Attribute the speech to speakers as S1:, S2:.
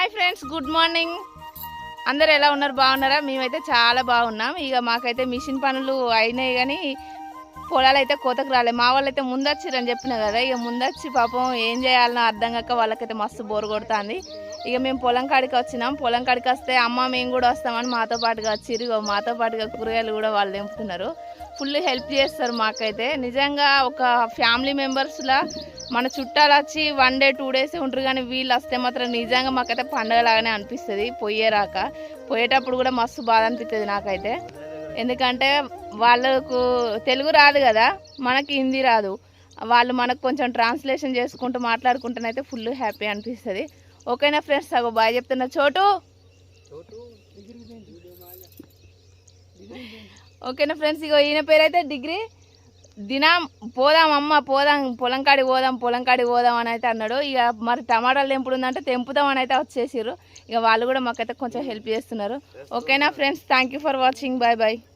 S1: Hi friends, good morning. అందరు ఎలా ఉన్నారు? బాగున్నారా? మేమైతే చాలా బాగున్నాం. ఇక మాకైతే మిషన్ పనులు అయినాయి కానీ పొలాలు అయితే కోతకు రాలేదు. మా వాళ్ళు అయితే ముందొచ్చిరని చెప్పిన కదా, ఇక ముందొచ్చి పాపం ఏం చేయాలనో అర్థం కాక వాళ్ళకైతే మస్తు బోరు కొడుతుంది. ఇక మేము పొలం కాడికి వచ్చినాం. పొలం కాడికి వస్తే అమ్మ మేము కూడా వస్తామని మాతో పాటుగా వచ్చిరు. ఇక మాతో పాటుగా కూరగాయలు కూడా వాళ్ళు తెంపుతున్నారు. ఫుల్ హెల్ప్ చేస్తారు మాకైతే. నిజంగా ఒక ఫ్యామిలీ మెంబర్స్లా మన చుట్టాలు వచ్చి 1 డే 2 డేస్ ఉంటారు, కానీ వీళ్ళు వస్తే మాత్రం నిజంగా మాకైతే పండగలాగానే అనిపిస్తుంది. పోయేరాక పోయేటప్పుడు కూడా మస్తు బాధ అనిపిస్తుంది నాకైతే. ఎందుకంటే వాళ్ళకు తెలుగు రాదు కదా, మనకి హిందీ రాదు. వాళ్ళు మనకు కొంచెం ట్రాన్స్లేషన్ చేసుకుంటూ మాట్లాడుకుంటూనైతే ఫుల్ హ్యాపీ అనిపిస్తుంది. ఓకేనా ఫ్రెండ్స్, సగో బాయ్ చెప్తున్నా. చోటు ఓకేనా ఫ్రెండ్స్, ఇగో ఈయన పేరైతే డిగ్రీ. దినం పోదాం అమ్మ, పోదాం పొలం కాడికి పోదాం అని అయితే అన్నాడు. ఇక మరి టమాటాలు తెంపుడుందంటే తెంపుదాం అని అయితే వచ్చేసారు. ఇక వాళ్ళు కూడా మాకైతే కొంచెం హెల్ప్ చేస్తున్నారు. ఓకేనా friends, thank you for watching. Bye bye.